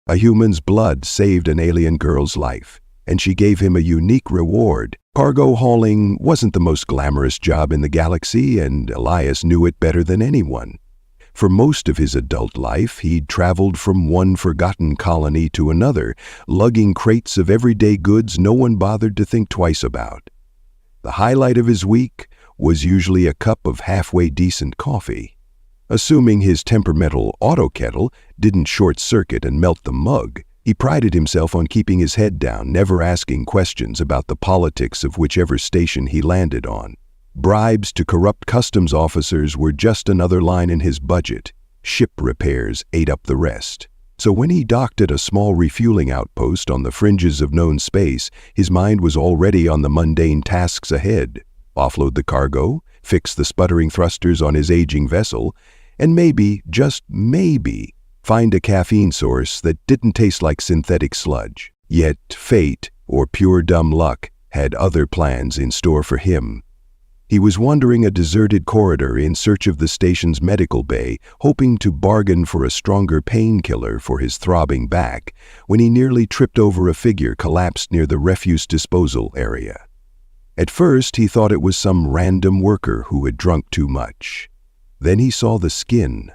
A human's blood saved an alien girl's life, and she gave him a unique reward. Cargo hauling wasn't the most glamorous job in the galaxy, and Elias knew it better than anyone. For most of his adult life, he'd traveled from one forgotten colony to another, lugging crates of everyday goods no one bothered to think twice about. The highlight of his week was usually a cup of halfway decent coffee. Assuming his temperamental auto kettle didn't short-circuit and melt the mug, he prided himself on keeping his head down, never asking questions about the politics of whichever station he landed on. Bribes to corrupt customs officers were just another line in his budget. Ship repairs ate up the rest. So when he docked at a small refueling outpost on the fringes of known space, his mind was already on the mundane tasks ahead. Offload the cargo, fix the sputtering thrusters on his aging vessel, and maybe, just maybe, find a caffeine source that didn't taste like synthetic sludge. Yet fate, or pure dumb luck, had other plans in store for him. He was wandering a deserted corridor in search of the station's medical bay, hoping to bargain for a stronger painkiller for his throbbing back, when he nearly tripped over a figure collapsed near the refuse disposal area. At first, he thought it was some random worker who had drunk too much. Then he saw the skin.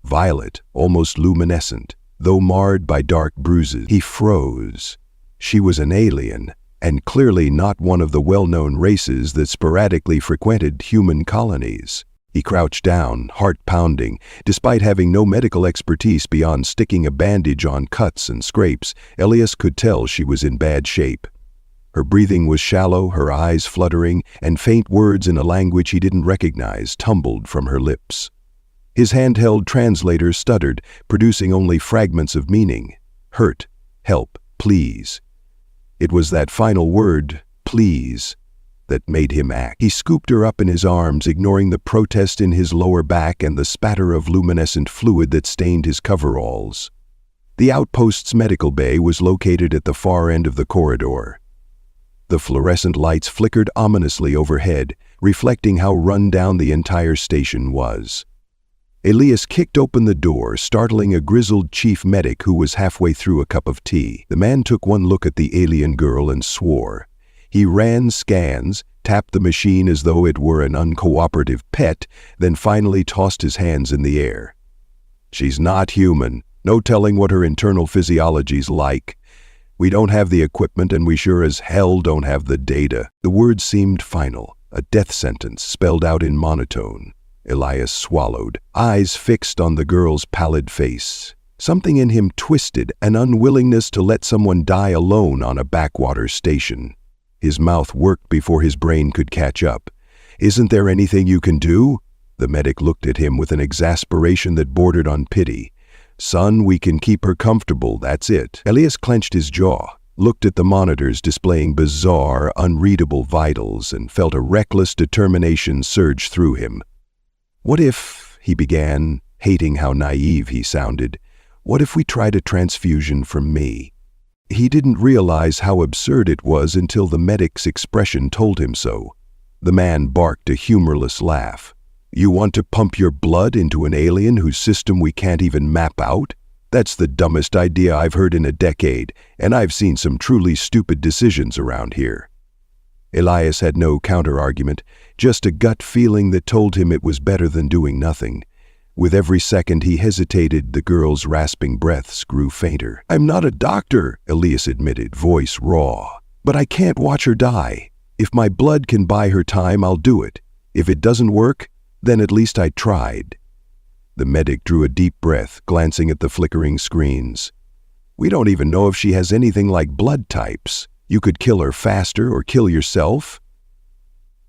Violet, almost luminescent, though marred by dark bruises. He froze. She was an alien, and clearly not one of the well-known races that sporadically frequented human colonies. He crouched down, heart pounding. Despite having no medical expertise beyond sticking a bandage on cuts and scrapes, Elias could tell she was in bad shape. Her breathing was shallow, her eyes fluttering, and faint words in a language he didn't recognize tumbled from her lips. His handheld translator stuttered, producing only fragments of meaning. Hurt, help, please. It was that final word, please, that made him act. He scooped her up in his arms, ignoring the protest in his lower back and the spatter of luminescent fluid that stained his coveralls. The outpost's medical bay was located at the far end of the corridor. The fluorescent lights flickered ominously overhead, reflecting how run down the entire station was. Elias kicked open the door, startling a grizzled chief medic who was halfway through a cup of tea. The man took one look at the alien girl and swore. He ran scans, tapped the machine as though it were an uncooperative pet, then finally tossed his hands in the air. She's not human. No telling what her internal physiology's like. We don't have the equipment, and we sure as hell don't have the data. The words seemed final, a death sentence spelled out in monotone. Elias swallowed, eyes fixed on the girl's pallid face. Something in him twisted, an unwillingness to let someone die alone on a backwater station. His mouth worked before his brain could catch up. "Isn't there anything you can do?" The medic looked at him with an exasperation that bordered on pity. "Son, we can keep her comfortable, that's it." Elias clenched his jaw, looked at the monitors displaying bizarre, unreadable vitals, and felt a reckless determination surge through him. "What if," he began, hating how naive he sounded, "what if we tried a transfusion from me?" He didn't realize how absurd it was until the medic's expression told him so. The man barked a humorless laugh. "You want to pump your blood into an alien whose system we can't even map out? That's the dumbest idea I've heard in a decade, and I've seen some truly stupid decisions around here." Elias had no counter-argument, just a gut feeling that told him it was better than doing nothing. With every second he hesitated, the girl's rasping breaths grew fainter. "I'm not a doctor," Elias admitted, voice raw. "But I can't watch her die. If my blood can buy her time, I'll do it. If it doesn't work, then at least I tried." The medic drew a deep breath, glancing at the flickering screens. "We don't even know if she has anything like blood types. You could kill her faster or kill yourself."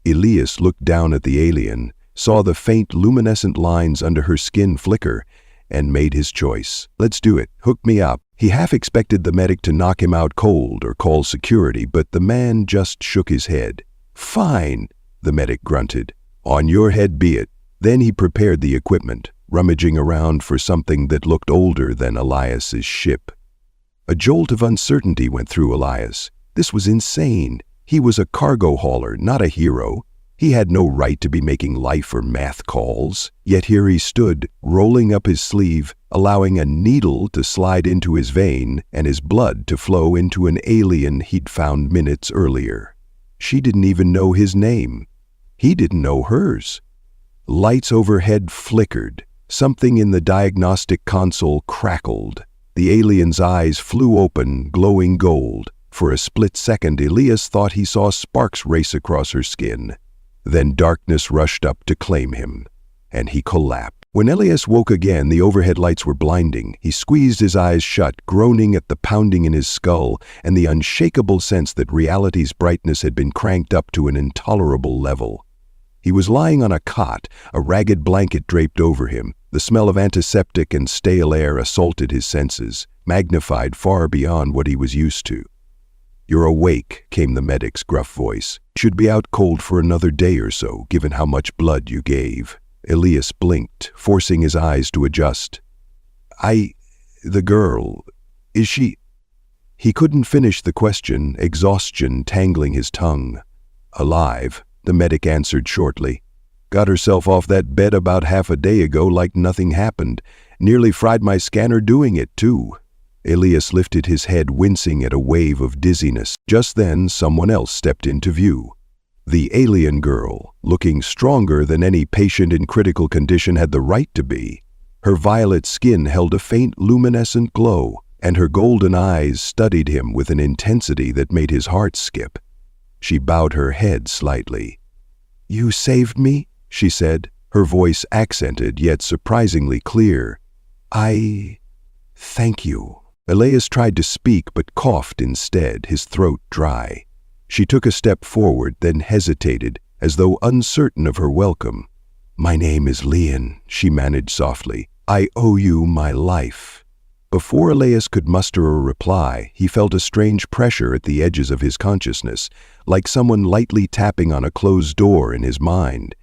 Elias looked down at the alien, saw the faint luminescent lines under her skin flicker, and made his choice. "Let's do it. Hook me up." He half expected the medic to knock him out cold or call security, but the man just shook his head. "Fine," the medic grunted. "On your head be it." Then he prepared the equipment, rummaging around for something that looked older than Elias's ship. A jolt of uncertainty went through Elias. This was insane. He was a cargo hauler, not a hero. He had no right to be making life or math calls, yet here he stood, rolling up his sleeve, allowing a needle to slide into his vein and his blood to flow into an alien he'd found minutes earlier. She didn't even know his name. He didn't know hers. Lights overhead flickered. Something in the diagnostic console crackled. The alien's eyes flew open, glowing gold. For a split second, Elias thought he saw sparks race across her skin. Then darkness rushed up to claim him, and he collapsed. When Elias woke again, the overhead lights were blinding. He squeezed his eyes shut, groaning at the pounding in his skull and the unshakable sense that reality's brightness had been cranked up to an intolerable level. He was lying on a cot, a ragged blanket draped over him. The smell of antiseptic and stale air assaulted his senses, magnified far beyond what he was used to. "You're awake," came the medic's gruff voice. "Should be out cold for another day or so, given how much blood you gave." Elias blinked, forcing his eyes to adjust. The girl, is she—" He couldn't finish the question, exhaustion tangling his tongue. "Alive," the medic answered shortly. "Got herself off that bed about half a day ago like nothing happened. Nearly fried my scanner doing it, too." Elias lifted his head, wincing at a wave of dizziness. Just then, someone else stepped into view. The alien girl, looking stronger than any patient in critical condition had the right to be. Her violet skin held a faint luminescent glow, and her golden eyes studied him with an intensity that made his heart skip. She bowed her head slightly. "You saved me?" she said, her voice accented yet surprisingly clear. Thank you." Elias tried to speak but coughed instead, his throat dry. She took a step forward, then hesitated, as though uncertain of her welcome. "My name is Leon," she managed softly. "I owe you my life." Before Elias could muster a reply, he felt a strange pressure at the edges of his consciousness, like someone lightly tapping on a closed door in his mind.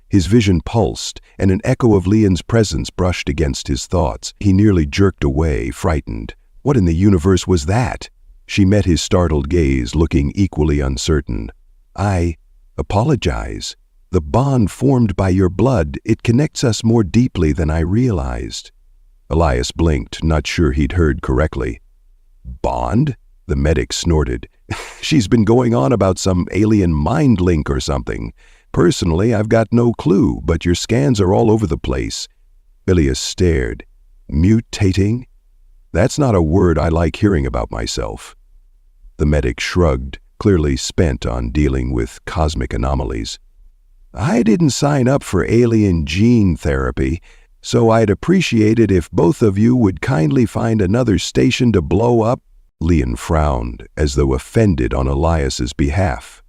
His vision pulsed, and an echo of Leon's presence brushed against his thoughts. He nearly jerked away, frightened. What in the universe was that? She met his startled gaze, looking equally uncertain. "I apologize. The bond formed by your blood, it connects us more deeply than I realized." Elias blinked, not sure he'd heard correctly. "Bond?" The medic snorted. "She's been going on about some alien mind link or something. Personally, I've got no clue, but your scans are all over the place." Elias stared. "Mutating? That's not a word I like hearing about myself." The medic shrugged, clearly spent on dealing with cosmic anomalies. "I didn't sign up for alien gene therapy, so I'd appreciate it if both of you would kindly find another station to blow up." Leon frowned, as though offended on Elias's behalf.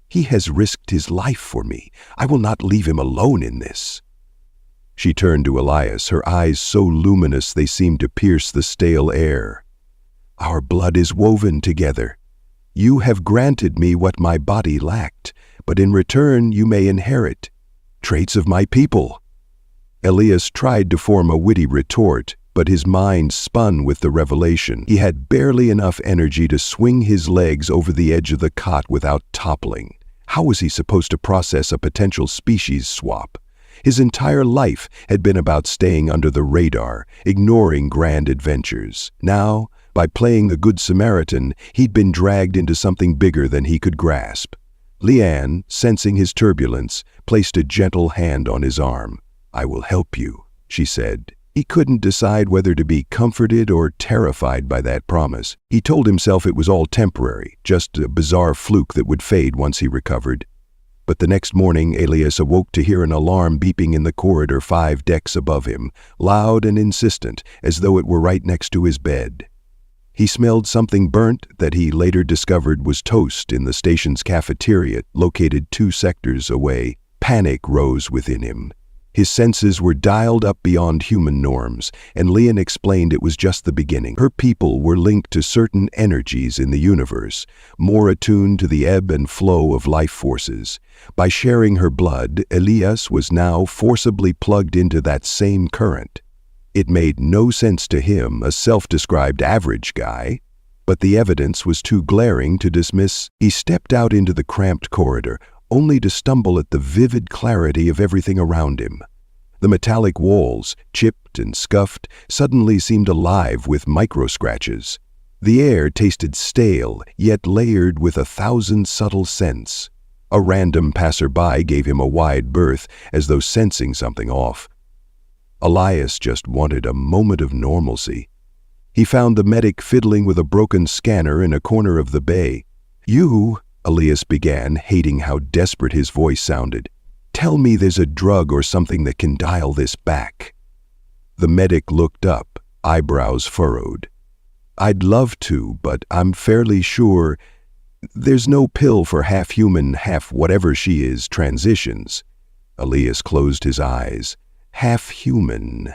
"He has risked his life for me. I will not leave him alone in this." She turned to Elias, her eyes so luminous they seemed to pierce the stale air. "Our blood is woven together. You have granted me what my body lacked, but in return you may inherit traits of my people." Elias tried to form a witty retort, but his mind spun with the revelation. He had barely enough energy to swing his legs over the edge of the cot without toppling. How was he supposed to process a potential species swap? His entire life had been about staying under the radar, ignoring grand adventures. Now, by playing the Good Samaritan, he'd been dragged into something bigger than he could grasp. Leanne, sensing his turbulence, placed a gentle hand on his arm. "I will help you," she said. He couldn't decide whether to be comforted or terrified by that promise. He told himself it was all temporary, just a bizarre fluke that would fade once he recovered. But the next morning, Elias awoke to hear an alarm beeping in the corridor 5 decks above him, loud and insistent, as though it were right next to his bed. He smelled something burnt that he later discovered was toast in the station's cafeteria, located 2 sectors away. Panic rose within him. His senses were dialed up beyond human norms, and Leon explained it was just the beginning. Her people were linked to certain energies in the universe, more attuned to the ebb and flow of life forces. By sharing her blood, Elias was now forcibly plugged into that same current. It made no sense to him, a self-described average guy, but the evidence was too glaring to dismiss. He stepped out into the cramped corridor, only to stumble at the vivid clarity of everything around him. The metallic walls, chipped and scuffed, suddenly seemed alive with micro-scratches. The air tasted stale, yet layered with 1,000 subtle scents. A random passerby gave him a wide berth, as though sensing something off. Elias just wanted a moment of normalcy. He found the medic fiddling with a broken scanner in a corner of the bay. "You," Elias began, hating how desperate his voice sounded. "Tell me there's a drug or something that can dial this back." The medic looked up, eyebrows furrowed. "I'd love to, but I'm fairly sure there's no pill for half-human, half-whatever-she-is transitions." Elias closed his eyes. Half-human.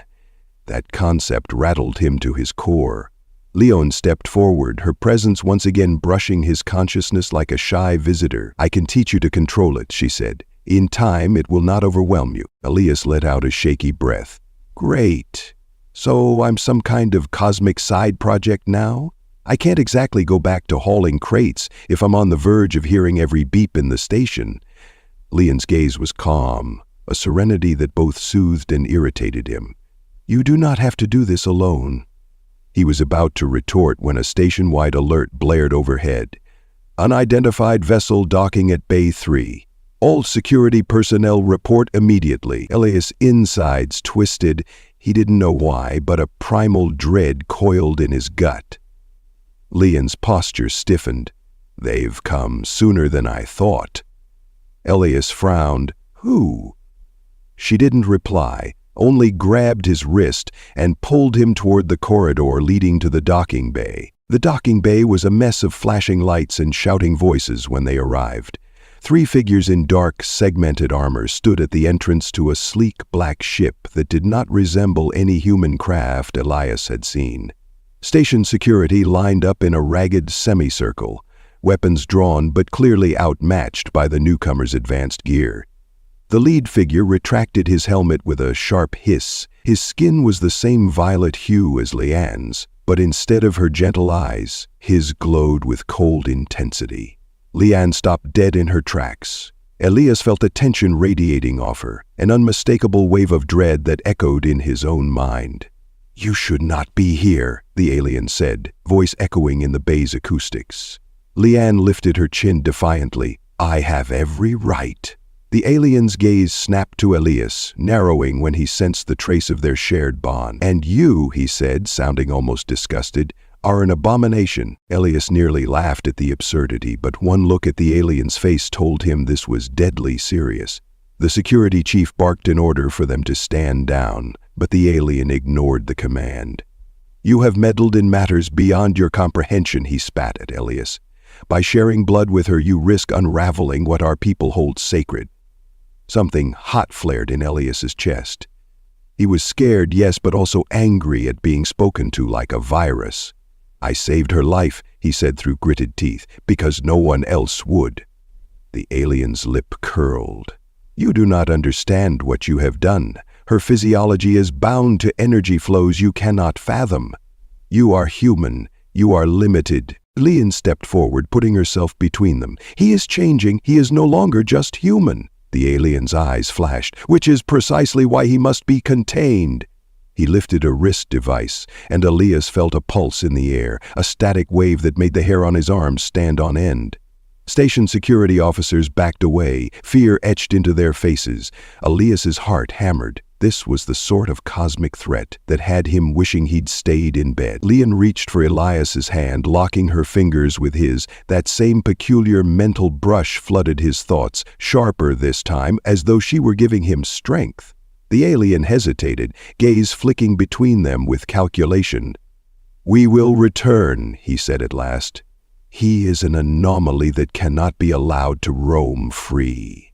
That concept rattled him to his core. Leon stepped forward, her presence once again brushing his consciousness like a shy visitor. "I can teach you to control it," she said. "In time, it will not overwhelm you." Elias let out a shaky breath. "Great. So I'm some kind of cosmic side project now? I can't exactly go back to hauling crates if I'm on the verge of hearing every beep in the station." Leon's gaze was calm, a serenity that both soothed and irritated him. "You do not have to do this alone." He was about to retort when a station-wide alert blared overhead. "Unidentified vessel docking at Bay 3. All security personnel report immediately." Elias' insides twisted. He didn't know why, but a primal dread coiled in his gut. Leon's posture stiffened. "They've come sooner than I thought." Elias frowned. "Who?" She didn't reply, only grabbed his wrist and pulled him toward the corridor leading to the docking bay. The docking bay was a mess of flashing lights and shouting voices when they arrived. 3 figures in dark, segmented armor stood at the entrance to a sleek black ship that did not resemble any human craft Elias had seen. Station security lined up in a ragged semicircle, weapons drawn but clearly outmatched by the newcomer's advanced gear. The lead figure retracted his helmet with a sharp hiss. His skin was the same violet hue as Leanne's, but instead of her gentle eyes, his glowed with cold intensity. Leanne stopped dead in her tracks. Elias felt a tension radiating off her, an unmistakable wave of dread that echoed in his own mind. "You should not be here," the alien said, voice echoing in the bay's acoustics. Leanne lifted her chin defiantly. "I have every right." The alien's gaze snapped to Elias, narrowing when he sensed the trace of their shared bond. "And you," he said, sounding almost disgusted, "are an abomination." Elias nearly laughed at the absurdity, but one look at the alien's face told him this was deadly serious. The security chief barked an order for them to stand down, but the alien ignored the command. "You have meddled in matters beyond your comprehension," he spat at Elias. "By sharing blood with her, you risk unraveling what our people hold sacred." Something hot flared in Elias's chest. He was scared, yes, but also angry at being spoken to like a virus. "I saved her life," he said through gritted teeth, "because no one else would." The alien's lip curled. "You do not understand what you have done. Her physiology is bound to energy flows you cannot fathom. You are human. You are limited." Leanne stepped forward, putting herself between them. "He is changing. He is no longer just human." The alien's eyes flashed, "which is precisely why he must be contained." He lifted a wrist device, and Elias felt a pulse in the air, a static wave that made the hair on his arms stand on end. Station security officers backed away, fear etched into their faces. Elias's heart hammered. This was the sort of cosmic threat that had him wishing he'd stayed in bed. Leanne reached for Elias's hand, locking her fingers with his. That same peculiar mental brush flooded his thoughts, sharper this time, as though she were giving him strength. The alien hesitated, gaze flicking between them with calculation. "We will return," he said at last. "He is an anomaly that cannot be allowed to roam free."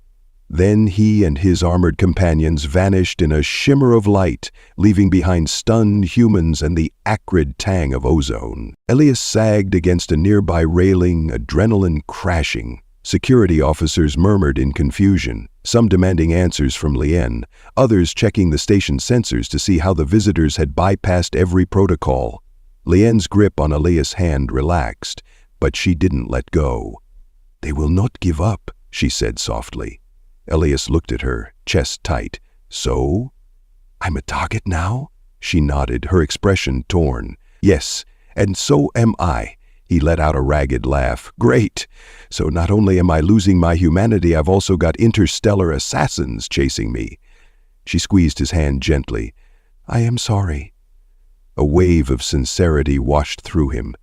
Then he and his armored companions vanished in a shimmer of light, leaving behind stunned humans and the acrid tang of ozone. Elias sagged against a nearby railing, adrenaline crashing. Security officers murmured in confusion, some demanding answers from Leanne, others checking the station sensors to see how the visitors had bypassed every protocol. Leanne's grip on Elias' hand relaxed, but she didn't let go. "They will not give up," she said softly. Elias looked at her, chest tight. So? I'm a target now? She nodded, her expression torn. Yes, and so am I. He let out a ragged laugh. Great! So not only am I losing my humanity, I've also got interstellar assassins chasing me. She squeezed his hand gently. I am sorry. A wave of sincerity washed through him.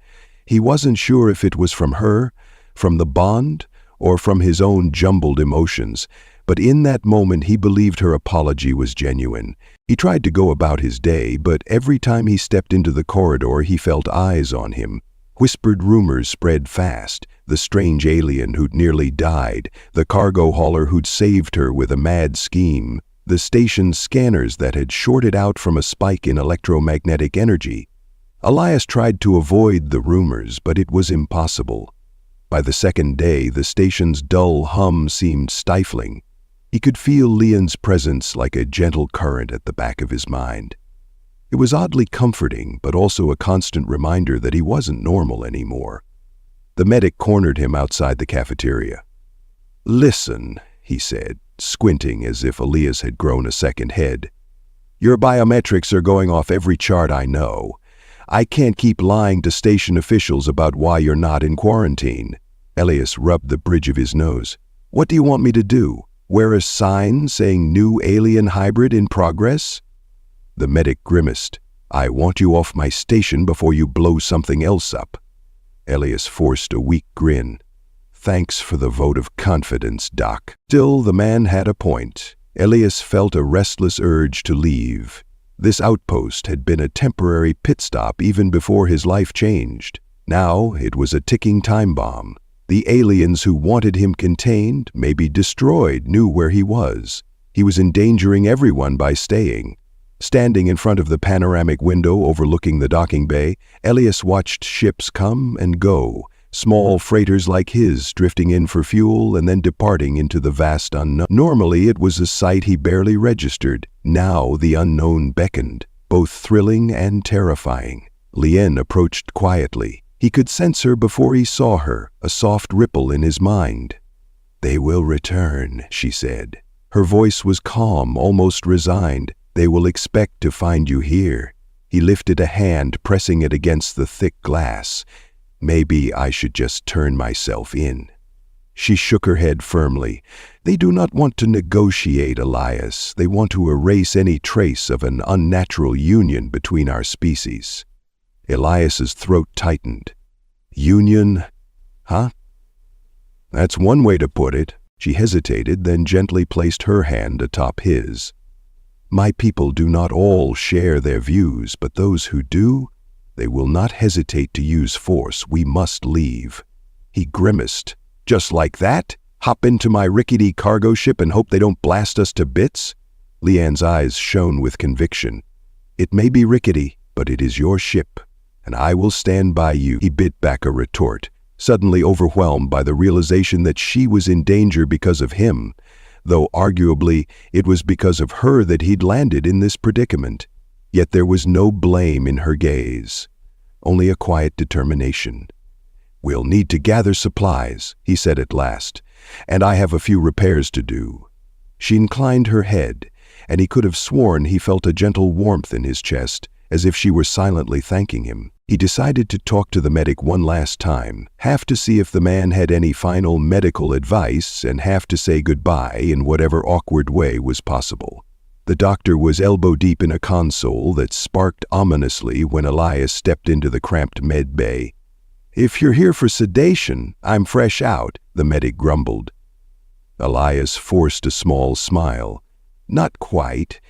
He wasn't sure if it was from her, from the bond, or from his own jumbled emotions, but in that moment he believed her apology was genuine. He tried to go about his day, but every time he stepped into the corridor he felt eyes on him. Whispered rumors spread fast. The strange alien who'd nearly died, the cargo hauler who'd saved her with a mad scheme, the station's scanners that had shorted out from a spike in electromagnetic energy. Elias tried to avoid the rumors, but it was impossible. By the second day, the station's dull hum seemed stifling. He could feel Leon's presence like a gentle current at the back of his mind. It was oddly comforting, but also a constant reminder that he wasn't normal anymore. The medic cornered him outside the cafeteria. Listen, he said, squinting as if Elias had grown a second head. Your biometrics are going off every chart I know. I can't keep lying to station officials about why you're not in quarantine. Elias rubbed the bridge of his nose. What do you want me to do? Wear a sign saying new alien hybrid in progress? The medic grimaced. I want you off my station before you blow something else up. Elias forced a weak grin. Thanks for the vote of confidence, Doc. Still, the man had a point. Elias felt a restless urge to leave. This outpost had been a temporary pit stop even before his life changed. Now it was a ticking time bomb. The aliens who wanted him contained, maybe destroyed, knew where he was. He was endangering everyone by staying. Standing in front of the panoramic window overlooking the docking bay, Elias watched ships come and go, small freighters like his drifting in for fuel and then departing into the vast unknown. Normally it was a sight he barely registered. Now the unknown beckoned, both thrilling and terrifying. Lien approached quietly. He could sense her before he saw her, a soft ripple in his mind. They will return, she said. Her voice was calm, almost resigned. They will expect to find you here. He lifted a hand, pressing it against the thick glass. Maybe I should just turn myself in. She shook her head firmly. They do not want to negotiate, Elias. They want to erase any trace of an unnatural union between our species. Elias's throat tightened. Union? Huh? That's one way to put it. She hesitated, then gently placed her hand atop his. My people do not all share their views, but those who do, they will not hesitate to use force. We must leave. He grimaced. Just like that? Hop into my rickety cargo ship and hope they don't blast us to bits? Leanne's eyes shone with conviction. It may be rickety, but it is your ship, and I will stand by you. He bit back a retort, suddenly overwhelmed by the realization that she was in danger because of him, though arguably it was because of her that he'd landed in this predicament. Yet there was no blame in her gaze, only a quiet determination. We'll need to gather supplies, he said at last, and I have a few repairs to do. She inclined her head, and he could have sworn he felt a gentle warmth in his chest, as if she were silently thanking him. He decided to talk to the medic one last time, half to see if the man had any final medical advice, and half to say goodbye in whatever awkward way was possible. The doctor was elbow-deep in a console that sparked ominously when Elias stepped into the cramped med bay. If you're here for sedation, I'm fresh out, the medic grumbled. Elias forced a small smile. Not quite.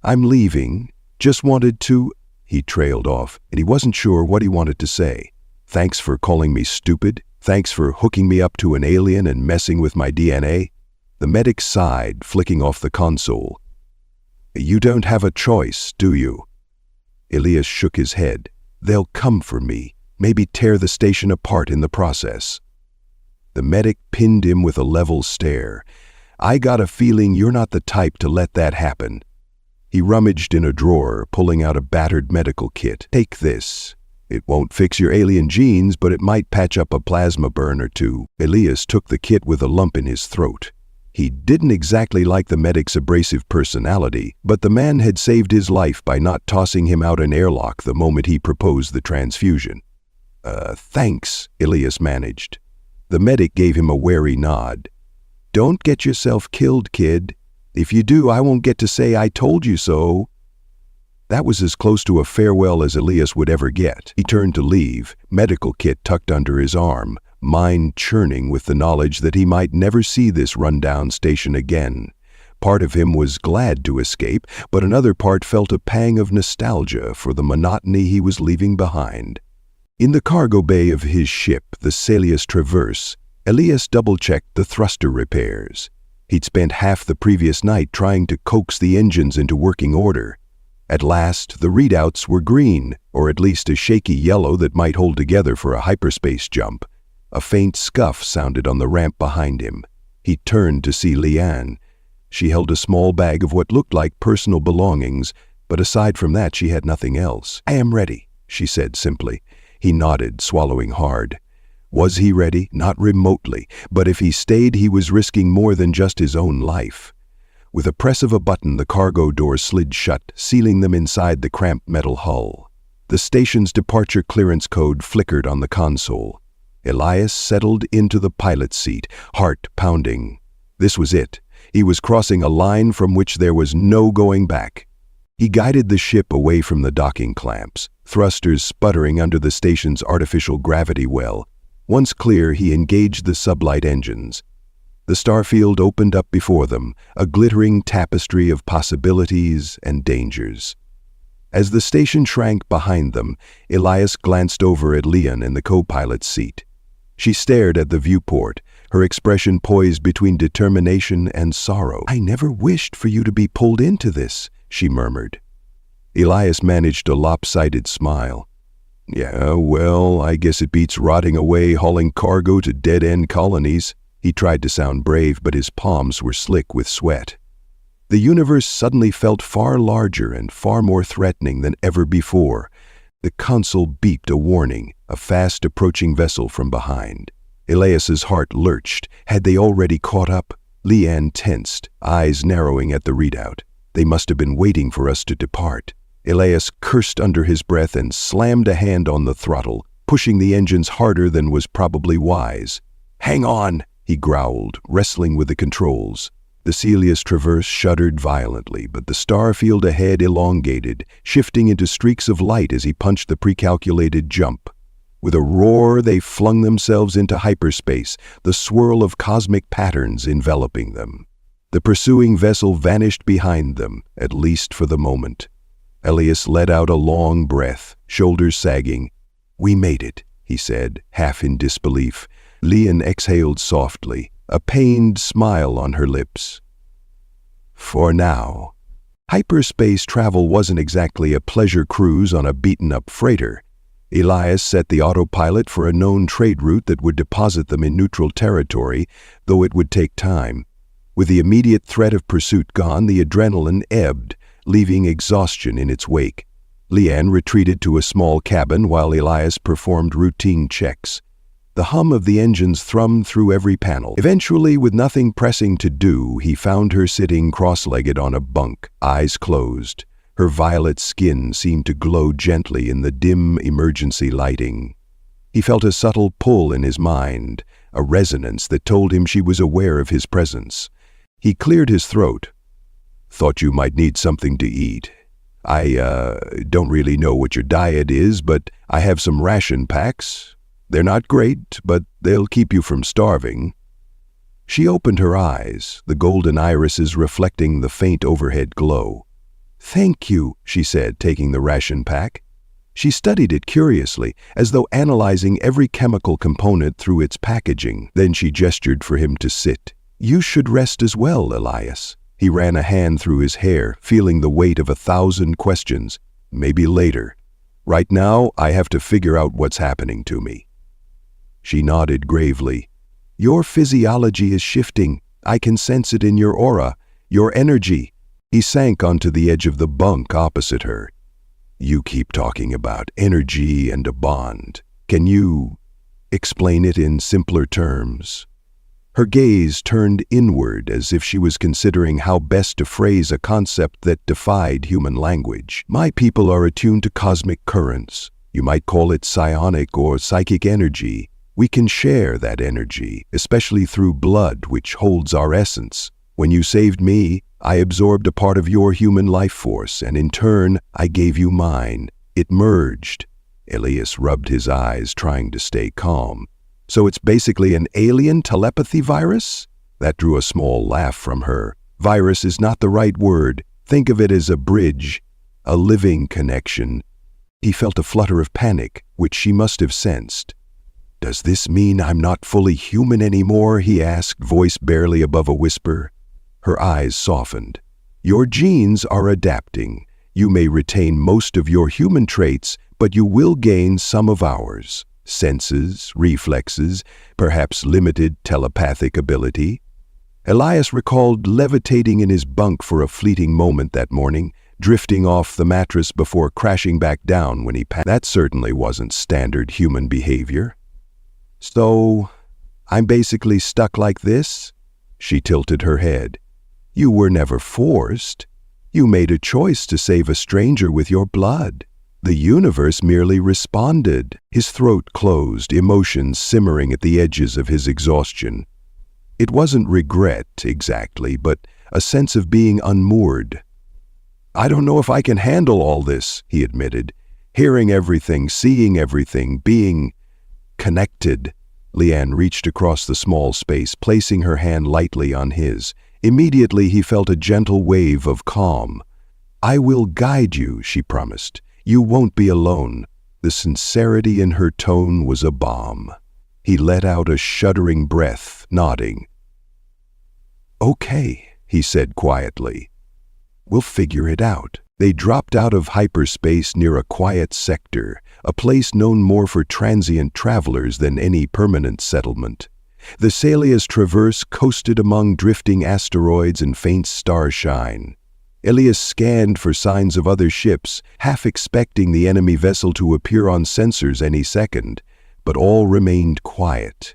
I'm leaving. Just wanted to... He trailed off, and he wasn't sure what he wanted to say. Thanks for calling me stupid. Thanks for hooking me up to an alien and messing with my DNA. The medic sighed, flicking off the console. You don't have a choice, do you? Elias shook his head. They'll come for me, maybe tear the station apart in the process. The medic pinned him with a level stare. I got a feeling you're not the type to let that happen. He rummaged in a drawer, pulling out a battered medical kit. Take this. It won't fix your alien genes, but it might patch up a plasma burn or two. Elias took the kit with a lump in his throat. He didn't exactly like the medic's abrasive personality, but the man had saved his life by not tossing him out an airlock the moment he proposed the transfusion. Thanks, Elias managed. The medic gave him a wary nod. Don't get yourself killed, kid. If you do, I won't get to say I told you so. That was as close to a farewell as Elias would ever get. He turned to leave, medical kit tucked under his arm, mind churning with the knowledge that he might never see this rundown station again. Part of him was glad to escape, but another part felt a pang of nostalgia for the monotony he was leaving behind. In the cargo bay of his ship, the Salius Traverse, Elias double-checked the thruster repairs. He'd spent half the previous night trying to coax the engines into working order. At last, the readouts were green, or at least a shaky yellow that might hold together for a hyperspace jump. A faint scuff sounded on the ramp behind him. He turned to see Leanne. She held a small bag of what looked like personal belongings, but aside from that she had nothing else. I am ready, she said simply. He nodded, swallowing hard. Was he ready? Not remotely, but if he stayed, he was risking more than just his own life. With a press of a button, the cargo doors slid shut, sealing them inside the cramped metal hull. The station's departure clearance code flickered on the console. Elias settled into the pilot's seat, heart pounding. This was it. He was crossing a line from which there was no going back. He guided the ship away from the docking clamps, thrusters sputtering under the station's artificial gravity well. Once clear, he engaged the sublight engines. The starfield opened up before them, a glittering tapestry of possibilities and dangers. As the station shrank behind them, Elias glanced over at Leanne in the co-pilot's seat. She stared at the viewport, her expression poised between determination and sorrow. I never wished for you to be pulled into this, she murmured. Elias managed a lopsided smile. Yeah, well, I guess it beats rotting away hauling cargo to dead-end colonies. He tried to sound brave, but his palms were slick with sweat. The universe suddenly felt far larger and far more threatening than ever before. The console beeped a warning, a fast-approaching vessel from behind. Elias's heart lurched. Had they already caught up? Leanne tensed, eyes narrowing at the readout. They must have been waiting for us to depart. Elias cursed under his breath and slammed a hand on the throttle, pushing the engines harder than was probably wise. Hang on, he growled, wrestling with the controls. The Salius Traverse shuddered violently, but the starfield ahead elongated, shifting into streaks of light as he punched the pre-calculated jump. With a roar, they flung themselves into hyperspace, the swirl of cosmic patterns enveloping them. The pursuing vessel vanished behind them, at least for the moment. Elias let out a long breath, shoulders sagging. We made it, he said, half in disbelief. Leanne exhaled softly, a pained smile on her lips. For now. Hyperspace travel wasn't exactly a pleasure cruise on a beaten-up freighter. Elias set the autopilot for a known trade route that would deposit them in neutral territory, though it would take time. With the immediate threat of pursuit gone, the adrenaline ebbed, leaving exhaustion in its wake. Leanne retreated to a small cabin while Elias performed routine checks. The hum of the engines thrummed through every panel. Eventually, with nothing pressing to do, he found her sitting cross-legged on a bunk, eyes closed. Her violet skin seemed to glow gently in the dim emergency lighting. He felt a subtle pull in his mind, a resonance that told him she was aware of his presence. He cleared his throat. Thought you might need something to eat. I don't really know what your diet is, but I have some ration packs. They're not great, but they'll keep you from starving. She opened her eyes, the golden irises reflecting the faint overhead glow. Thank you, she said, taking the ration pack. She studied it curiously, as though analyzing every chemical component through its packaging. Then she gestured for him to sit. You should rest as well, Elias. He ran a hand through his hair, feeling the weight of 1,000 questions. Maybe later. Right now, I have to figure out what's happening to me. She nodded gravely. Your physiology is shifting. I can sense it in your aura, your energy. He sank onto the edge of the bunk opposite her. You keep talking about energy and a bond. Can you explain it in simpler terms? Her gaze turned inward as if she was considering how best to phrase a concept that defied human language. My people are attuned to cosmic currents. You might call it psionic or psychic energy. We can share that energy, especially through blood, which holds our essence. When you saved me, I absorbed a part of your human life force, and in turn, I gave you mine. It merged. Elias rubbed his eyes, trying to stay calm. So it's basically an alien telepathy virus? That drew a small laugh from her. Virus is not the right word. Think of it as a bridge, a living connection. He felt a flutter of panic, which she must have sensed. Does this mean I'm not fully human anymore? He asked, voice barely above a whisper. Her eyes softened. Your genes are adapting. You may retain most of your human traits, but you will gain some of ours. Senses, reflexes, perhaps limited telepathic ability. Elias recalled levitating in his bunk for a fleeting moment that morning, drifting off the mattress before crashing back down when he passed. That certainly wasn't standard human behavior. So, I'm basically stuck like this? She tilted her head. You were never forced. You made a choice to save a stranger with your blood. The universe merely responded. His throat closed, emotions simmering at the edges of his exhaustion. It wasn't regret, exactly, but a sense of being unmoored. I don't know if I can handle all this, he admitted. Hearing everything, seeing everything, being connected. Leanne reached across the small space, placing her hand lightly on his. Immediately he felt a gentle wave of calm. I will guide you, she promised. You won't be alone. The sincerity in her tone was a balm. He let out a shuddering breath, nodding. Okay, he said quietly. We'll figure it out. They dropped out of hyperspace near a quiet sector, a place known more for transient travelers than any permanent settlement. The Salia's traverse coasted among drifting asteroids and faint starshine. Elias scanned for signs of other ships, half expecting the enemy vessel to appear on sensors any second, but all remained quiet.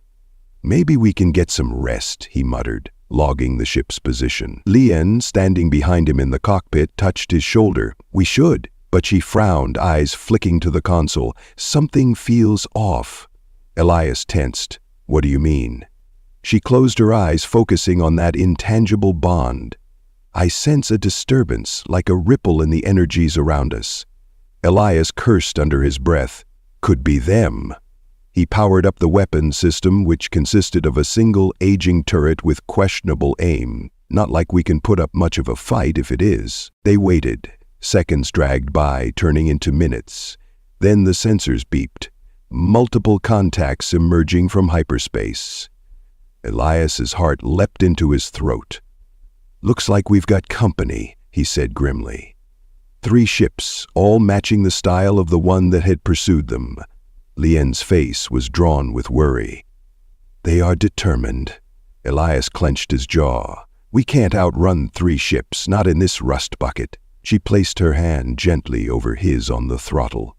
Maybe we can get some rest, he muttered, logging the ship's position. Leanne, standing behind him in the cockpit, touched his shoulder. We should, but she frowned, eyes flicking to the console. Something feels off. Elias tensed. What do you mean? She closed her eyes, focusing on that intangible bond. I sense a disturbance, like a ripple in the energies around us. Elias cursed under his breath. Could be them. He powered up the weapon system, which consisted of a single aging turret with questionable aim. Not like we can put up much of a fight if it is. They waited. Seconds dragged by, turning into minutes. Then the sensors beeped. Multiple contacts emerging from hyperspace. Elias's heart leapt into his throat. Looks like we've got company, he said grimly. 3 ships, all matching the style of the one that had pursued them. Leanne's face was drawn with worry. They are determined. Elias clenched his jaw. We can't outrun 3 ships, not in this rust bucket. She placed her hand gently over his on the throttle.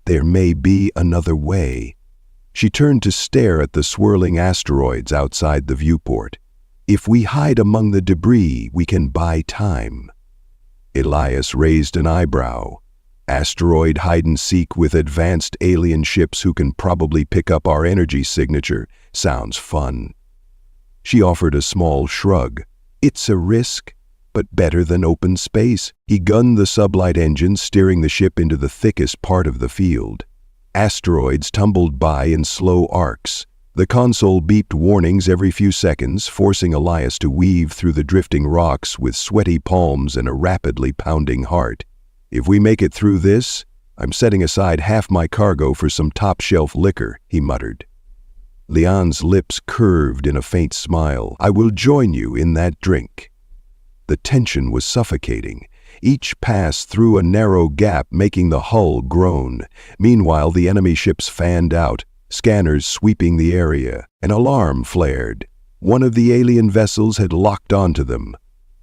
There may be another way. She turned to stare at the swirling asteroids outside the viewport. If we hide among the debris, we can buy time. Elias raised an eyebrow. Asteroid hide-and-seek with advanced alien ships who can probably pick up our energy signature. Sounds fun. She offered a small shrug. It's a risk, but better than open space. He gunned the sublight engine, steering the ship into the thickest part of the field. Asteroids tumbled by in slow arcs. The console beeped warnings every few seconds, forcing Elias to weave through the drifting rocks with sweaty palms and a rapidly pounding heart. If we make it through this, I'm setting aside half my cargo for some top-shelf liquor, he muttered. Leon's lips curved in a faint smile. I will join you in that drink. The tension was suffocating. Each pass through a narrow gap, making the hull groan. Meanwhile, the enemy ships fanned out, scanners sweeping the area. An alarm flared. One of the alien vessels had locked onto them.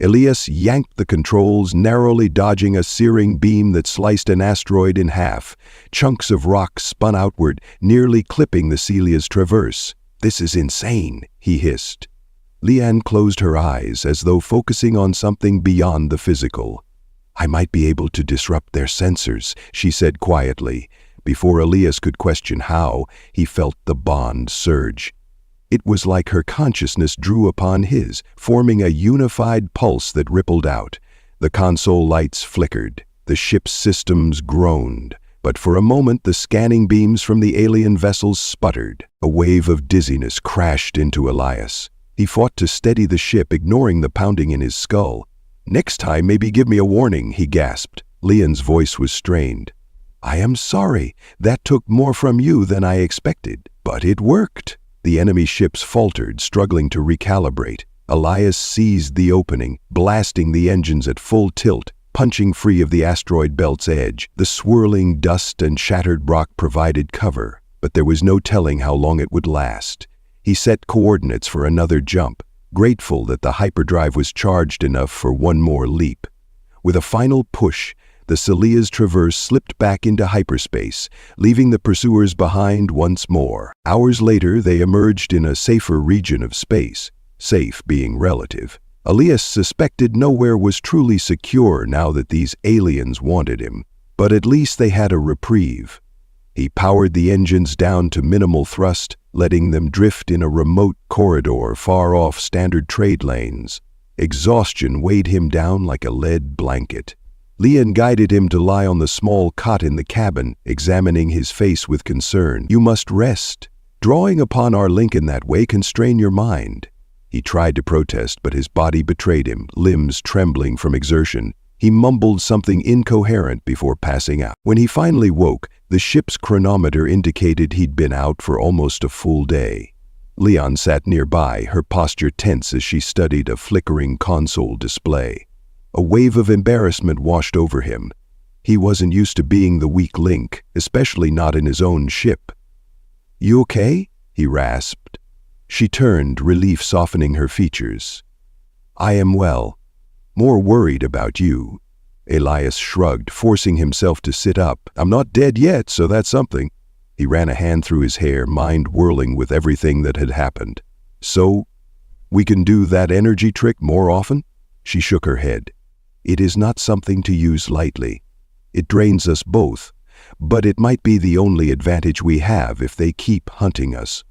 Elias yanked the controls, narrowly dodging a searing beam that sliced an asteroid in half. Chunks of rock spun outward, nearly clipping the Celia's traverse. "This is insane," he hissed. Leanne closed her eyes as though focusing on something beyond the physical. "I might be able to disrupt their sensors," she said quietly. Before Elias could question how, he felt the bond surge. It was like her consciousness drew upon his, forming a unified pulse that rippled out. The console lights flickered. The ship's systems groaned. But for a moment, the scanning beams from the alien vessels sputtered. A wave of dizziness crashed into Elias. He fought to steady the ship, ignoring the pounding in his skull. "Next time, maybe give me a warning," he gasped. Leon's voice was strained. "I am sorry. That took more from you than I expected. But it worked." The enemy ships faltered, struggling to recalibrate. Elias seized the opening, blasting the engines at full tilt, punching free of the asteroid belt's edge. The swirling dust and shattered rock provided cover, but there was no telling how long it would last. He set coordinates for another jump, grateful that the hyperdrive was charged enough for one more leap. With a final push, the Celia's traverse slipped back into hyperspace, leaving the pursuers behind once more. Hours later, they emerged in a safer region of space, safe being relative. Elias suspected nowhere was truly secure now that these aliens wanted him, but at least they had a reprieve. He powered the engines down to minimal thrust, letting them drift in a remote corridor far off standard trade lanes. Exhaustion weighed him down like a lead blanket. Leon guided him to lie on the small cot in the cabin, examining his face with concern. "You must rest. Drawing upon our link in that way can strain your mind." He tried to protest, but his body betrayed him, limbs trembling from exertion. He mumbled something incoherent before passing out. When he finally woke, the ship's chronometer indicated he'd been out for almost a full day. Leon sat nearby, her posture tense as she studied a flickering console display. A wave of embarrassment washed over him. He wasn't used to being the weak link, especially not in his own ship. "You okay?" he rasped. She turned, relief softening her features. "I am well. More worried about you." Elias shrugged, forcing himself to sit up. "I'm not dead yet, so that's something." He ran a hand through his hair, mind whirling with everything that had happened. "So, we can do that energy trick more often?" She shook her head. "It is not something to use lightly. It drains us both, but it might be the only advantage we have if they keep hunting us."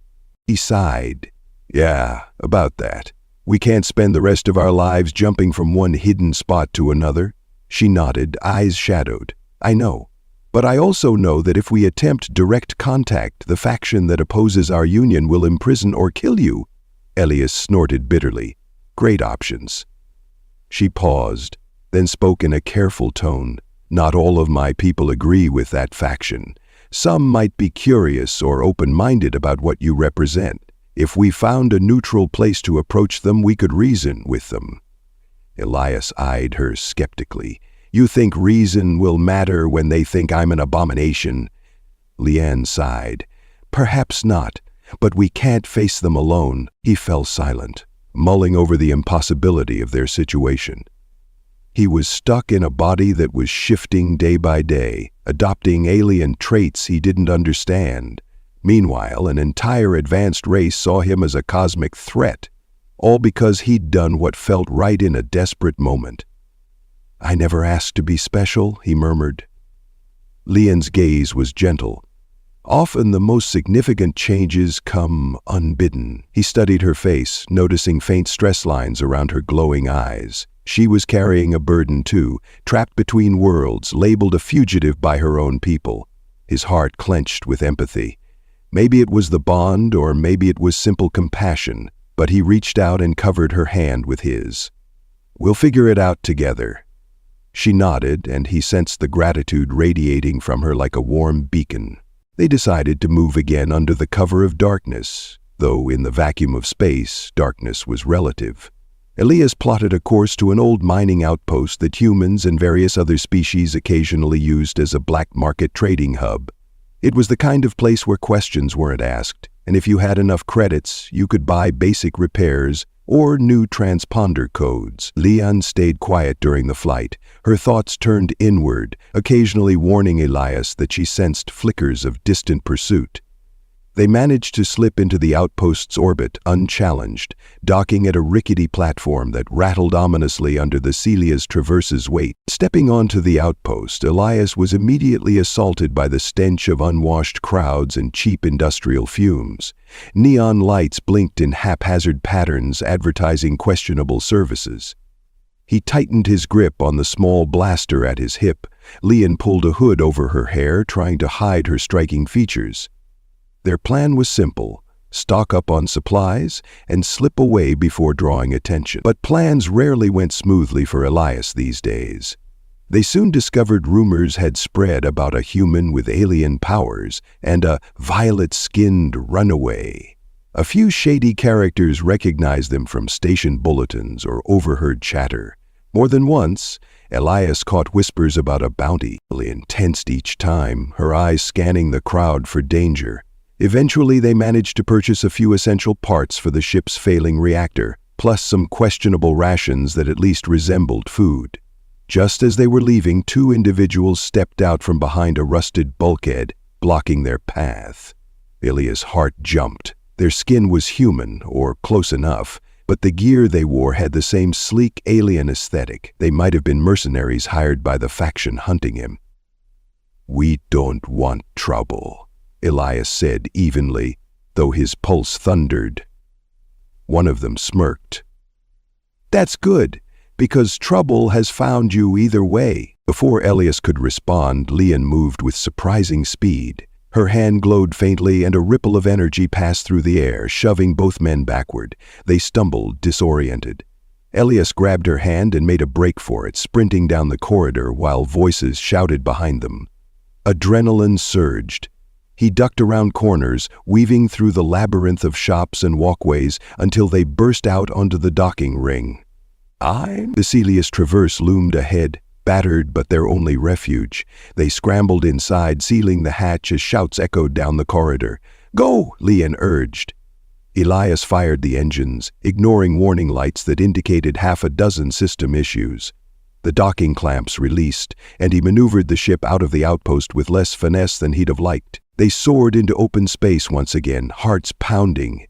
He sighed. "Yeah, about that. We can't spend the rest of our lives jumping from one hidden spot to another." She nodded, eyes shadowed. "I know. But I also know that if we attempt direct contact, the faction that opposes our union will imprison or kill you." Elias snorted bitterly. "Great options." She paused, then spoke in a careful tone. "Not all of my people agree with that faction. Some might be curious or open-minded about what you represent. If we found a neutral place to approach them, we could reason with them." Elias eyed her skeptically. "You think reason will matter when they think I'm an abomination?" Leanne sighed. "Perhaps not, but we can't face them alone." He fell silent, mulling over the impossibility of their situation. He was stuck in a body that was shifting day by day, adopting alien traits he didn't understand. Meanwhile, an entire advanced race saw him as a cosmic threat, all because he'd done what felt right in a desperate moment. "I never asked to be special," he murmured. Leon's gaze was gentle. "Often the most significant changes come unbidden." He studied her face, noticing faint stress lines around her glowing eyes. She was carrying a burden too, trapped between worlds, labeled a fugitive by her own people. His heart clenched with empathy. Maybe it was the bond, or maybe it was simple compassion, but he reached out and covered her hand with his. "We'll figure it out together." She nodded, and he sensed the gratitude radiating from her like a warm beacon. They decided to move again under the cover of darkness, though in the vacuum of space, darkness was relative. Elias plotted a course to an old mining outpost that humans and various other species occasionally used as a black market trading hub. It was the kind of place where questions weren't asked, and if you had enough credits, you could buy basic repairs or new transponder codes. Leon stayed quiet during the flight. Her thoughts turned inward, occasionally warning Elias that she sensed flickers of distant pursuit. They managed to slip into the outpost's orbit unchallenged, docking at a rickety platform that rattled ominously under the Celia's Traverse's weight. Stepping onto the outpost, Elias was immediately assaulted by the stench of unwashed crowds and cheap industrial fumes. Neon lights blinked in haphazard patterns advertising questionable services. He tightened his grip on the small blaster at his hip. Leon pulled a hood over her hair, trying to hide her striking features. Their plan was simple: stock up on supplies and slip away before drawing attention. But plans rarely went smoothly for Elias these days. They soon discovered rumors had spread about a human with alien powers and a violet-skinned runaway. A few shady characters recognized them from station bulletins or overheard chatter. More than once, Elias caught whispers about a bounty. Leon tensed each time, her eyes scanning the crowd for danger. Eventually, they managed to purchase a few essential parts for the ship's failing reactor, plus some questionable rations that at least resembled food. Just as they were leaving, two individuals stepped out from behind a rusted bulkhead, blocking their path. Elias' heart jumped. Their skin was human, or close enough, but the gear they wore had the same sleek alien aesthetic. They might have been mercenaries hired by the faction hunting him. "We don't want trouble," Elias said evenly, though his pulse thundered. One of them smirked. "That's good, because trouble has found you either way." Before Elias could respond, Leon moved with surprising speed. Her hand glowed faintly and a ripple of energy passed through the air, shoving both men backward. They stumbled, disoriented. Elias grabbed her hand and made a break for it, sprinting down the corridor while voices shouted behind them. Adrenaline surged. He ducked around corners, weaving through the labyrinth of shops and walkways until they burst out onto the docking ring. The Celia's Traverse loomed ahead, battered but their only refuge. They scrambled inside, sealing the hatch as shouts echoed down the corridor. "Go!" Leon urged. Elias fired the engines, ignoring warning lights that indicated half a dozen system issues. The docking clamps released, and he maneuvered the ship out of the outpost with less finesse than he'd have liked. They soared into open space once again, hearts pounding.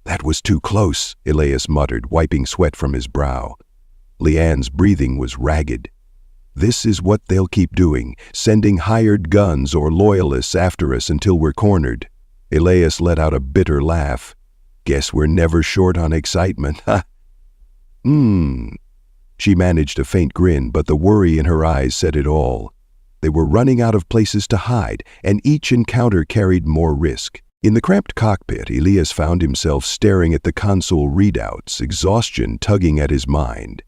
"That was too close," Elias muttered, wiping sweat from his brow. Leanne's breathing was ragged. "This is what they'll keep doing, sending hired guns or loyalists after us until we're cornered." Elias let out a bitter laugh. "Guess we're never short on excitement, huh?" She managed a faint grin, but the worry in her eyes said it all. They were running out of places to hide, and each encounter carried more risk. In the cramped cockpit, Elias found himself staring at the console readouts, exhaustion tugging at his mind.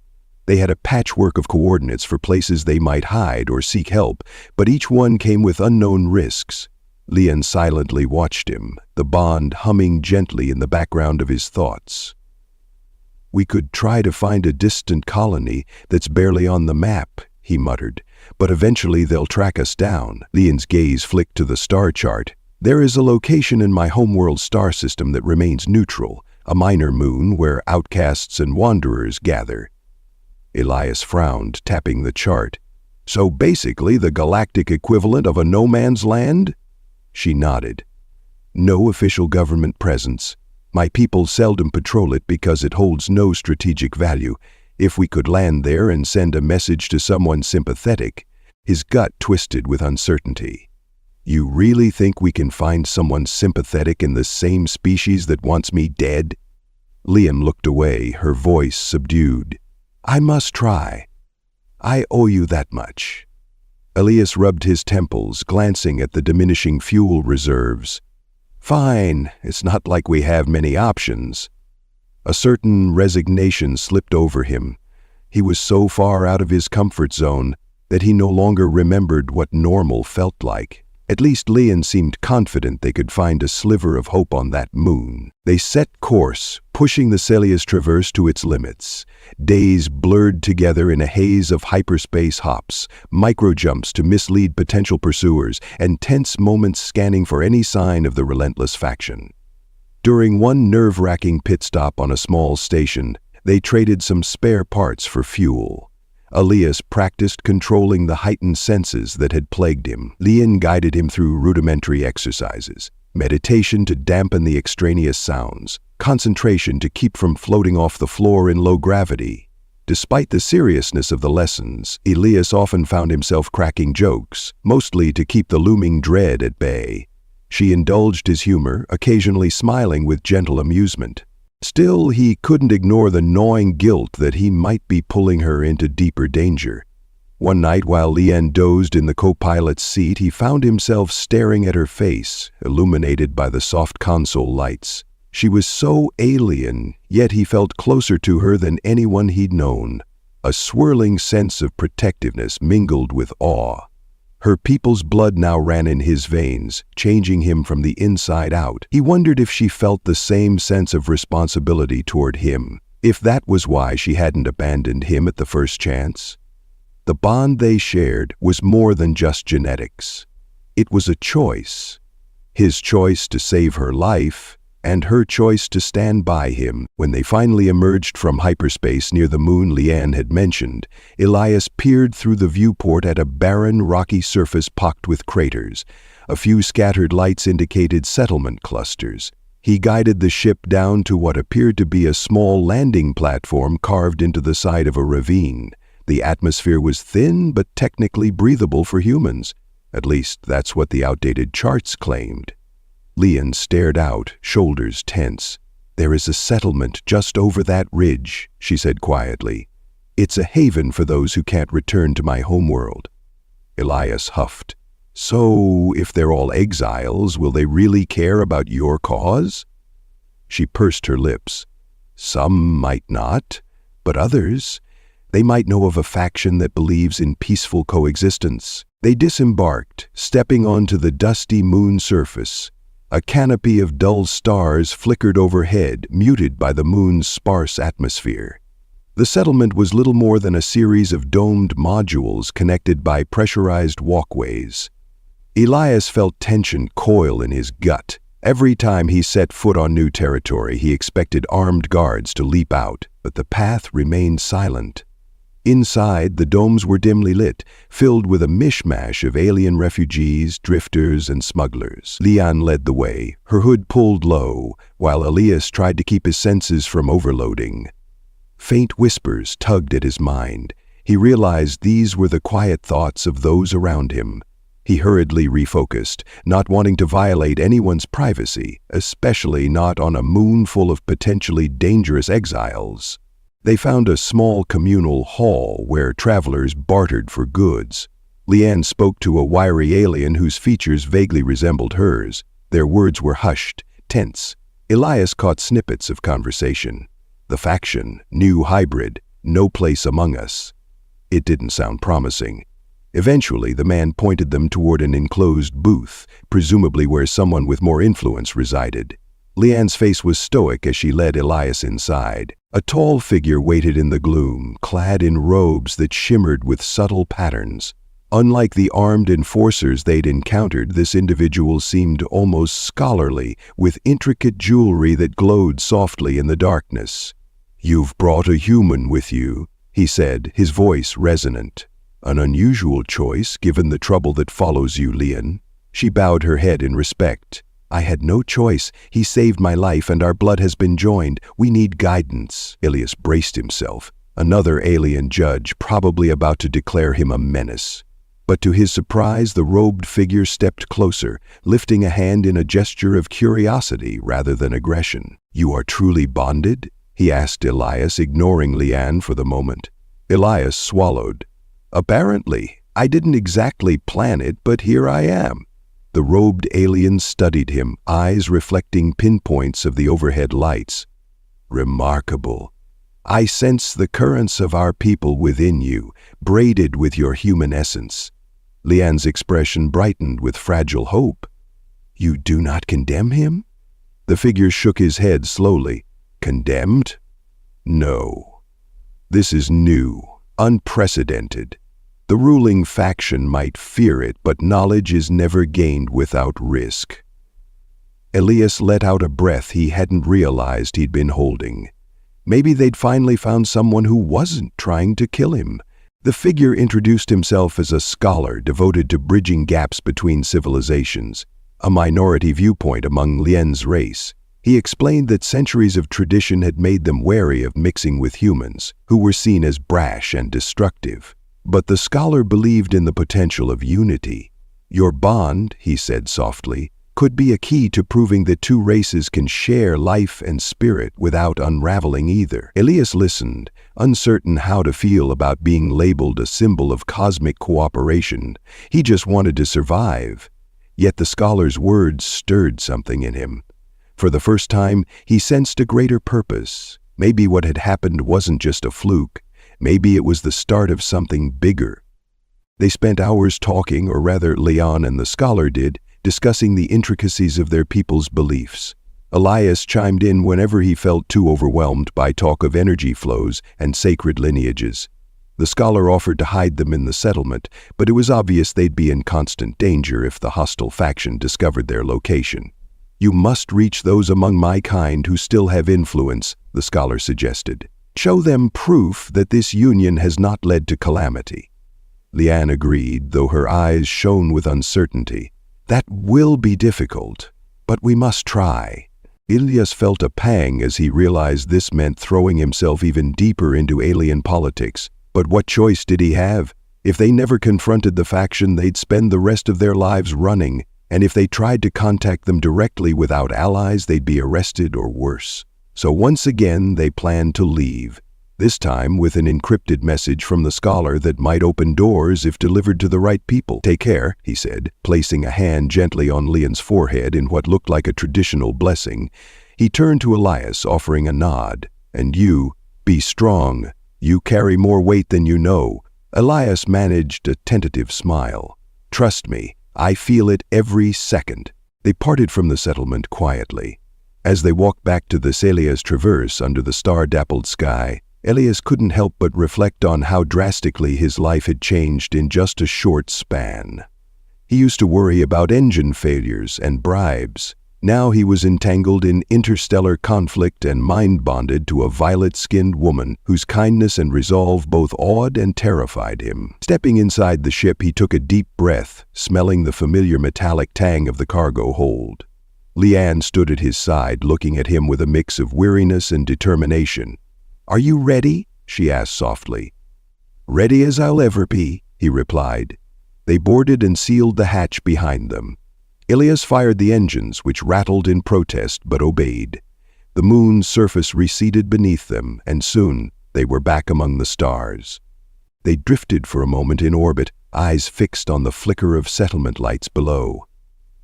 They had a patchwork of coordinates for places they might hide or seek help, but each one came with unknown risks. Leon silently watched him, the bond humming gently in the background of his thoughts. "We could try to find a distant colony that's barely on the map," he muttered, "but eventually they'll track us down." Leon's gaze flicked to the star chart. "There is a location in my homeworld star system that remains neutral, a minor moon where outcasts and wanderers gather." Elias frowned, tapping the chart. "So basically the galactic equivalent of a no-man's land?" She nodded. "No official government presence. My people seldom patrol it because it holds no strategic value. If we could land there and send a message to someone sympathetic." His gut twisted with uncertainty. "You really think we can find someone sympathetic in the same species that wants me dead?" Leon looked away, her voice subdued. "I must try. I owe you that much." Elias rubbed his temples, glancing at the diminishing fuel reserves. "Fine, it's not like we have many options." A certain resignation slipped over him. He was so far out of his comfort zone that he no longer remembered what normal felt like. At least Leon seemed confident they could find a sliver of hope on that moon. They set course, pushing the Celia's Traverse to its limits. Days blurred together in a haze of hyperspace hops, micro-jumps to mislead potential pursuers, and tense moments scanning for any sign of the relentless faction. During one nerve-wracking pit stop on a small station, they traded some spare parts for fuel. Elias practiced controlling the heightened senses that had plagued him. Lian guided him through rudimentary exercises, meditation to dampen the extraneous sounds, concentration to keep from floating off the floor in low gravity. Despite the seriousness of the lessons, Elias often found himself cracking jokes, mostly to keep the looming dread at bay. She indulged his humor, occasionally smiling with gentle amusement. Still, he couldn't ignore the gnawing guilt that he might be pulling her into deeper danger. One night, while Lian dozed in the co-pilot's seat, he found himself staring at her face, illuminated by the soft console lights. She was so alien, yet he felt closer to her than anyone he'd known. A swirling sense of protectiveness mingled with awe. Her people's blood now ran in his veins, changing him from the inside out. He wondered if she felt the same sense of responsibility toward him, if that was why she hadn't abandoned him at the first chance. The bond they shared was more than just genetics. It was a choice. His choice to save her life, and her choice to stand by him. When they finally emerged from hyperspace near the moon Lian had mentioned, Elias peered through the viewport at a barren, rocky surface pocked with craters. A few scattered lights indicated settlement clusters. He guided the ship down to what appeared to be a small landing platform carved into the side of a ravine. The atmosphere was thin but technically breathable for humans. At least that's what the outdated charts claimed. Lian stared out, shoulders tense. "There is a settlement just over that ridge," she said quietly. "It's a haven for those who can't return to my homeworld." Elias huffed. "So, if they're all exiles, will they really care about your cause?" She pursed her lips. "Some might not, but others, they might know of a faction that believes in peaceful coexistence." They disembarked, stepping onto the dusty moon surface. A canopy of dull stars flickered overhead, muted by the moon's sparse atmosphere. The settlement was little more than a series of domed modules connected by pressurized walkways. Elias felt tension coil in his gut. Every time he set foot on new territory, he expected armed guards to leap out, but the path remained silent. Inside, the domes were dimly lit, filled with a mishmash of alien refugees, drifters, and smugglers. Lian led the way, her hood pulled low, while Elias tried to keep his senses from overloading. Faint whispers tugged at his mind. He realized these were the quiet thoughts of those around him. He hurriedly refocused, not wanting to violate anyone's privacy, especially not on a moon full of potentially dangerous exiles. They found a small communal hall where travelers bartered for goods. Lian spoke to a wiry alien whose features vaguely resembled hers. Their words were hushed, tense. Elias caught snippets of conversation. The faction, new hybrid, no place among us. It didn't sound promising. Eventually, the man pointed them toward an enclosed booth, presumably where someone with more influence resided. Lian's face was stoic as she led Elias inside. A tall figure waited in the gloom, clad in robes that shimmered with subtle patterns. Unlike the armed enforcers they'd encountered, this individual seemed almost scholarly, with intricate jewelry that glowed softly in the darkness. "You've brought a human with you," he said, his voice resonant. "An unusual choice, given the trouble that follows you, Lian." She bowed her head in respect. "I had no choice. He saved my life and our blood has been joined. We need guidance." Elias braced himself. Another alien judge, probably about to declare him a menace. But to his surprise, the robed figure stepped closer, lifting a hand in a gesture of curiosity rather than aggression. "You are truly bonded?" he asked Elias, ignoring Lian for the moment. Elias swallowed. "Apparently. I didn't exactly plan it, but here I am." The robed alien studied him, eyes reflecting pinpoints of the overhead lights. "Remarkable. I sense the currents of our people within you, braided with your human essence." Lian's expression brightened with fragile hope. "You do not condemn him?" The figure shook his head slowly. "Condemned? No. This is new, unprecedented. The ruling faction might fear it, but knowledge is never gained without risk." Elias let out a breath he hadn't realized he'd been holding. Maybe they'd finally found someone who wasn't trying to kill him. The figure introduced himself as a scholar devoted to bridging gaps between civilizations, a minority viewpoint among Lian's race. He explained that centuries of tradition had made them wary of mixing with humans, who were seen as brash and destructive. But the scholar believed in the potential of unity. "Your bond," he said softly, "could be a key to proving that two races can share life and spirit without unraveling either." Elias listened, uncertain how to feel about being labeled a symbol of cosmic cooperation. He just wanted to survive. Yet the scholar's words stirred something in him. For the first time, he sensed a greater purpose. Maybe what had happened wasn't just a fluke. Maybe it was the start of something bigger. They spent hours talking, or rather Lian and the scholar did, discussing the intricacies of their people's beliefs. Elias chimed in whenever he felt too overwhelmed by talk of energy flows and sacred lineages. The scholar offered to hide them in the settlement, but it was obvious they'd be in constant danger if the hostile faction discovered their location. "You must reach those among my kind who still have influence," the scholar suggested. "Show them proof that this union has not led to calamity." Lian agreed, though her eyes shone with uncertainty. "That will be difficult, but we must try." Elias felt a pang as he realized this meant throwing himself even deeper into alien politics. But what choice did he have? If they never confronted the faction, they'd spend the rest of their lives running, and if they tried to contact them directly without allies, they'd be arrested or worse. So once again, they planned to leave, this time with an encrypted message from the scholar that might open doors if delivered to the right people. "Take care," he said, placing a hand gently on Lian's forehead in what looked like a traditional blessing. He turned to Elias, offering a nod. "And you, be strong. You carry more weight than you know." Elias managed a tentative smile. "Trust me, I feel it every second." They parted from the settlement quietly. As they walked back to the Celia's Traverse under the star-dappled sky, Elias couldn't help but reflect on how drastically his life had changed in just a short span. He used to worry about engine failures and bribes. Now he was entangled in interstellar conflict and mind-bonded to a violet-skinned woman whose kindness and resolve both awed and terrified him. Stepping inside the ship, he took a deep breath, smelling the familiar metallic tang of the cargo hold. Lian stood at his side, looking at him with a mix of weariness and determination. "Are you ready?" she asked softly. "Ready as I'll ever be," he replied. They boarded and sealed the hatch behind them. Elias fired the engines, which rattled in protest but obeyed. The moon's surface receded beneath them, and soon they were back among the stars. They drifted for a moment in orbit, eyes fixed on the flicker of settlement lights below.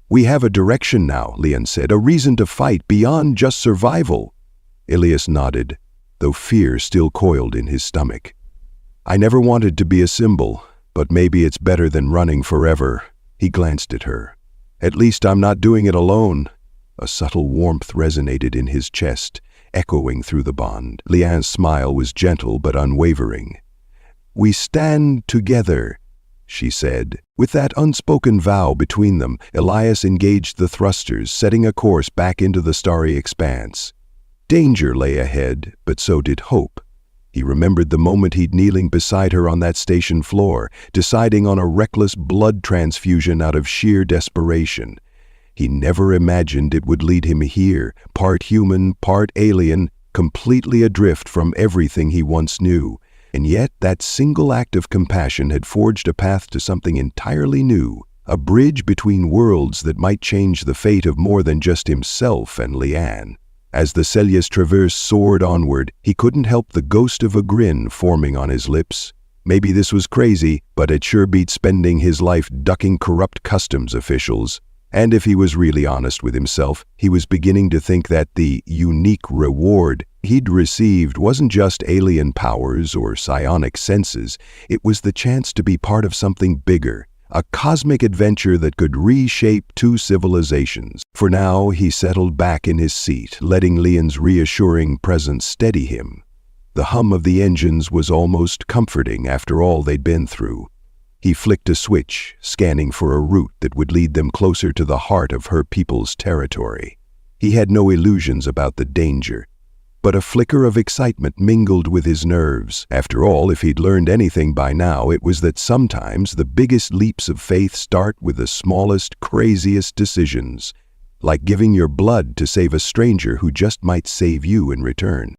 "We have a direction now," Lian said, "a reason to fight beyond just survival." Elias nodded, though fear still coiled in his stomach. "I never wanted to be a symbol, but maybe it's better than running forever." He glanced at her. "At least I'm not doing it alone." A subtle warmth resonated in his chest, echoing through the bond. Lian's smile was gentle but unwavering. "We stand together," she said. With that unspoken vow between them, Elias engaged the thrusters, setting a course back into the starry expanse. Danger lay ahead, but so did hope. He remembered the moment he'd kneeling beside her on that station floor, deciding on a reckless blood transfusion out of sheer desperation. He never imagined it would lead him here, part human, part alien, completely adrift from everything he once knew. And yet that single act of compassion had forged a path to something entirely new, a bridge between worlds that might change the fate of more than just himself and Lian. As the Celia's Traverse soared onward, he couldn't help the ghost of a grin forming on his lips. Maybe this was crazy, but it sure beat spending his life ducking corrupt customs officials. And if he was really honest with himself, he was beginning to think that the unique reward he'd received wasn't just alien powers or psionic senses. It was the chance to be part of something bigger, a cosmic adventure that could reshape two civilizations. For now, he settled back in his seat, letting Lian's reassuring presence steady him. The hum of the engines was almost comforting after all they'd been through. He flicked a switch, scanning for a route that would lead them closer to the heart of her people's territory. He had no illusions about the danger, but a flicker of excitement mingled with his nerves. After all, if he'd learned anything by now, it was that sometimes the biggest leaps of faith start with the smallest, craziest decisions, like giving your blood to save a stranger who just might save you in return.